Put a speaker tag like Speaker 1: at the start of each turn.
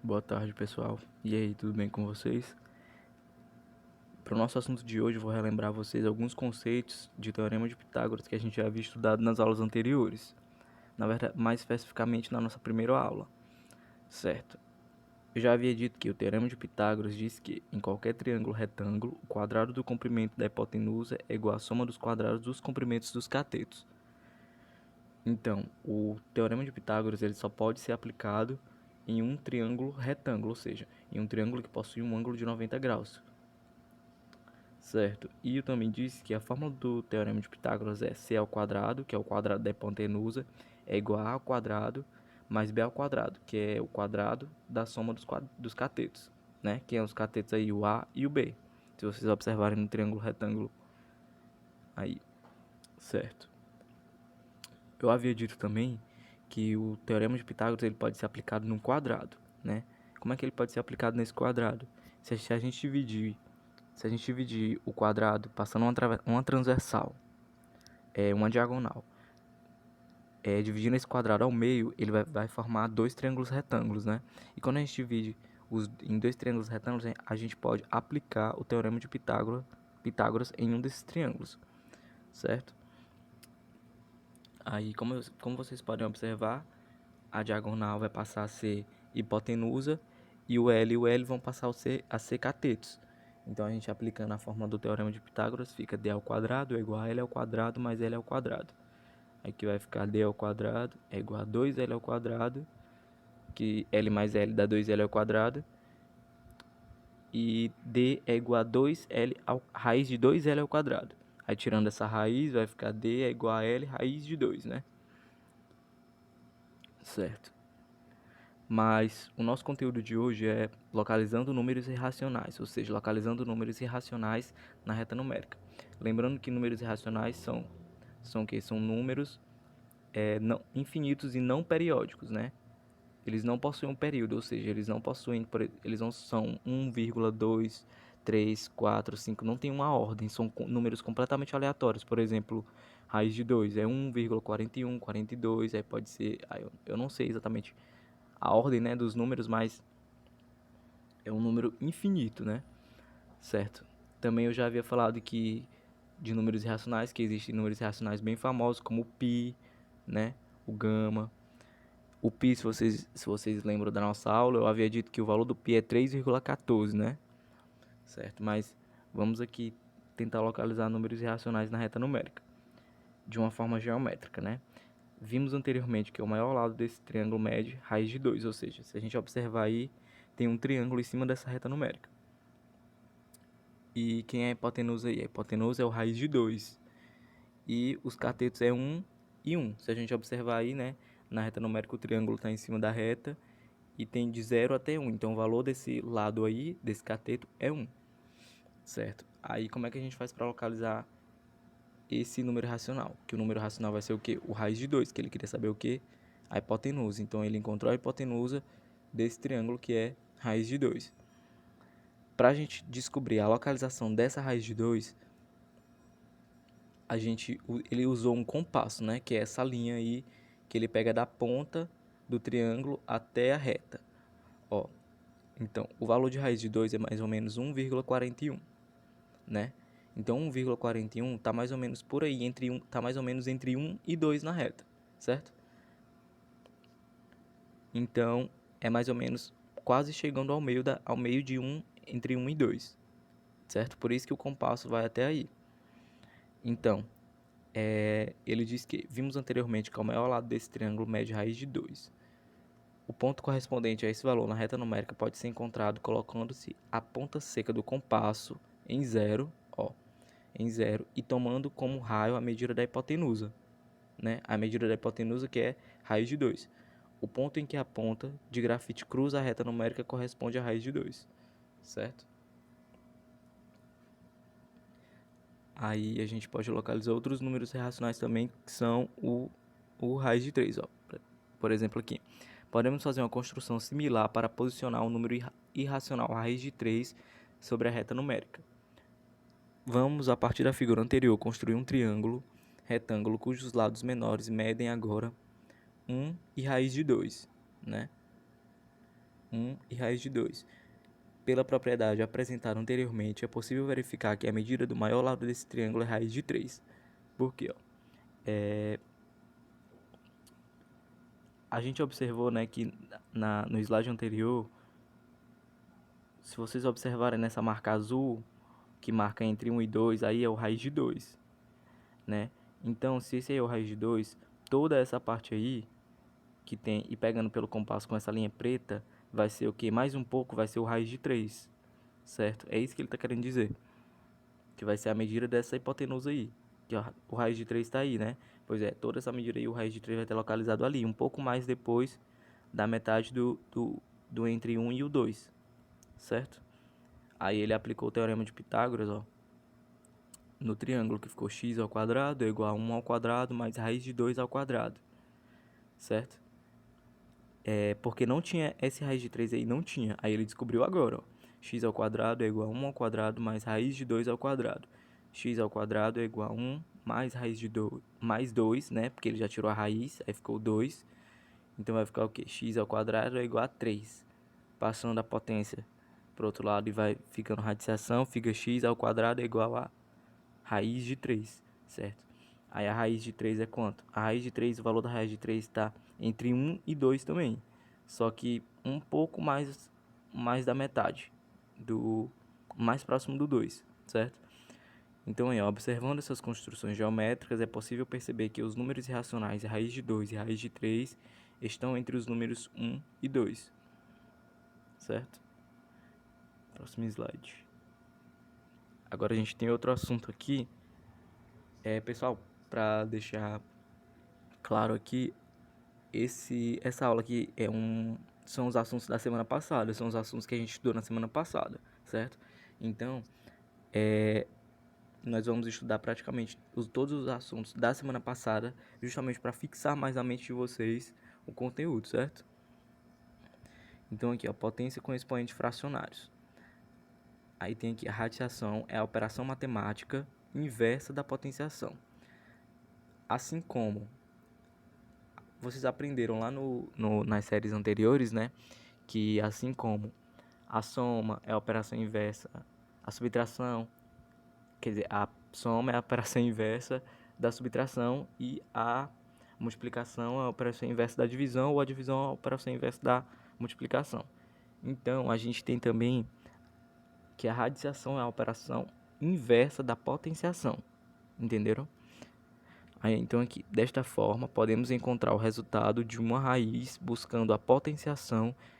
Speaker 1: Boa tarde, pessoal. E aí, tudo bem com vocês? Para o nosso assunto de hoje, eu vou relembrar a vocês alguns conceitos de Teorema de Pitágoras que a gente já havia estudado nas aulas anteriores. Na verdade, mais especificamente na nossa primeira aula, certo? Eu já havia dito que o Teorema de Pitágoras diz que, em qualquer triângulo retângulo, o quadrado do comprimento da hipotenusa é igual à soma dos quadrados dos comprimentos dos catetos. Então, o Teorema de Pitágoras ele só pode ser aplicado em um triângulo retângulo, ou seja, em um triângulo que possui um ângulo de 90 graus. Certo. E eu também disse que a fórmula do Teorema de Pitágoras é c ao quadrado, que é o quadrado da hipotenusa, é igual a ao quadrado mais b ao quadrado, que é o quadrado da soma dos catetos, né? Que é os catetos aí, o a e o b. Se vocês observarem no triângulo retângulo aí, certo. Eu havia dito também que o Teorema de Pitágoras ele pode ser aplicado num quadrado, né? Como é que ele pode ser aplicado nesse quadrado? Se a gente dividir o quadrado passando uma transversal, uma diagonal, dividindo esse quadrado ao meio, ele vai formar dois triângulos retângulos, né? E quando a gente divide em dois triângulos retângulos, a gente pode aplicar o Teorema de Pitágoras em um desses triângulos, certo? Aí, como vocês podem observar, a diagonal vai passar a ser hipotenusa e o L e o L vão passar a ser catetos. Então, a gente aplicando a fórmula do Teorema de Pitágoras, fica d ao quadrado é igual a L ao quadrado mais L ao quadrado. Aqui vai ficar d ao quadrado é igual a 2L ao quadrado, que L mais L dá 2L ao quadrado. E d é igual a 2L raiz de 2L ao quadrado. Aí, tirando essa raiz, vai ficar d é igual a L raiz de 2, né? Certo. Mas o nosso conteúdo de hoje é localizando números irracionais, ou seja, localizando números irracionais na reta numérica. Lembrando que números irracionais são o quê? São números infinitos e não periódicos, né? Eles não possuem um período, ou seja, eles não são 1,2, 3, 4, 5, não tem uma ordem, são números completamente aleatórios. Por exemplo, raiz de 2 é 1,41, 42, aí pode ser, eu não sei exatamente a ordem, né, dos números, mas é um número infinito, né? Certo. Também eu já havia falado que de números irracionais, que existem números irracionais bem famosos, como o pi, né, o gama. O pi, se vocês lembram da nossa aula, eu havia dito que o valor do pi é 3,14, né? Certo, mas vamos aqui tentar localizar números irracionais na reta numérica, de uma forma geométrica, né? Vimos anteriormente que o maior lado desse triângulo mede raiz de 2, ou seja, se a gente observar aí, tem um triângulo em cima dessa reta numérica. E quem é a hipotenusa aí? A hipotenusa é o raiz de 2. E os catetos é 1 e 1. Se a gente observar aí, né, na reta numérica o triângulo está em cima da reta e tem de 0 até 1. Então o valor desse lado aí, desse cateto, é 1. Certo? Aí como é que a gente faz para localizar esse número racional? Que o número racional vai ser o quê? O raiz de 2, que ele queria saber o quê? A hipotenusa. Então ele encontrou a hipotenusa desse triângulo que é raiz de 2. Para a gente descobrir a localização dessa raiz de 2, ele usou um compasso, né? Que é essa linha aí que ele pega da ponta do triângulo até a reta. Ó, então, o valor de raiz de 2 é mais ou menos 1,41, né? Então, 1,41 tá mais ou menos por aí, tá mais ou menos entre 1 e 2 na reta, certo? Então, é mais ou menos quase chegando ao meio de 1, entre 1 e 2, certo? Por isso que o compasso vai até aí. Então, ele diz que, vimos anteriormente que o maior lado desse triângulo mede raiz de 2. O ponto correspondente a esse valor na reta numérica pode ser encontrado colocando-se a ponta seca do compasso em zero, e tomando como raio a medida da hipotenusa, né? A medida da hipotenusa que é raiz de 2. O ponto em que a ponta de grafite cruza a reta numérica corresponde a raiz de 2, certo? Aí a gente pode localizar outros números irracionais também, que são o raiz de 3, ó. Por exemplo aqui. Podemos fazer uma construção similar para posicionar o número irracional raiz de 3 sobre a reta numérica. Vamos, a partir da figura anterior, construir um triângulo retângulo cujos lados menores medem agora 1 e raiz de 2, né? 1 e raiz de 2. Pela propriedade apresentada anteriormente, é possível verificar que a medida do maior lado desse triângulo é raiz de 3. Por quê? A gente observou, né, que no slide anterior, se vocês observarem nessa marca azul, que marca entre 1 e 2, aí é o raiz de 2, né? Então, se esse aí é o raiz de 2, toda essa parte aí, que tem, e pegando pelo compasso com essa linha preta, vai ser o que? Mais um pouco vai ser o raiz de 3, certo? É isso que ele está querendo dizer, que vai ser a medida dessa hipotenusa aí, que o raiz de 3 está aí, né? Pois é, toda essa medida aí, o raiz de 3 vai ter localizado ali, um pouco mais depois da metade do entre 1 e o 2, certo? Aí ele aplicou o teorema de Pitágoras, ó, no triângulo, que ficou x ao quadrado é igual a 1 ao quadrado mais raiz de 2 ao quadrado, certo? Porque não tinha esse raiz de 3 aí, não tinha. Aí ele descobriu agora, ó, x ao quadrado é igual a 1 ao quadrado mais raiz de 2 ao quadrado. X ao quadrado é igual a 1 mais raiz de 2, mais 2, né? Porque ele já tirou a raiz, aí ficou 2. Então vai ficar o quê? X ao quadrado é igual a 3. Passando a potência para o outro lado e vai ficando radiciação, fica x ao quadrado é igual a raiz de 3, certo? Aí a raiz de 3 é quanto? A raiz de 3, o valor da raiz de 3 está entre 1 e 2 também. Só que um pouco mais da metade, mais próximo do 2, certo? Então, aí, observando essas construções geométricas, é possível perceber que os números irracionais raiz de 2 e raiz de 3 estão entre os números 1 e 2, certo? Próximo slide. Agora a gente tem outro assunto aqui. Pessoal, para deixar claro aqui, essa aula aqui são os assuntos da semana passada, são os assuntos que a gente estudou na semana passada, certo? Então, nós vamos estudar praticamente todos os assuntos da semana passada, justamente para fixar mais na mente de vocês o conteúdo, certo? Então aqui, ó, potência com expoentes fracionários. Aí tem aqui a radiciação, é a operação matemática inversa da potenciação. Assim como vocês aprenderam lá nas séries anteriores, né? Que assim como a soma é a operação inversa, a subtração, quer dizer, a soma é a operação inversa da subtração e a multiplicação é a operação inversa da divisão ou a divisão é a operação inversa da multiplicação. Então, a gente tem também que a radiciação é a operação inversa da potenciação, entenderam? Aí, então, aqui, desta forma, podemos encontrar o resultado de uma raiz buscando a potenciação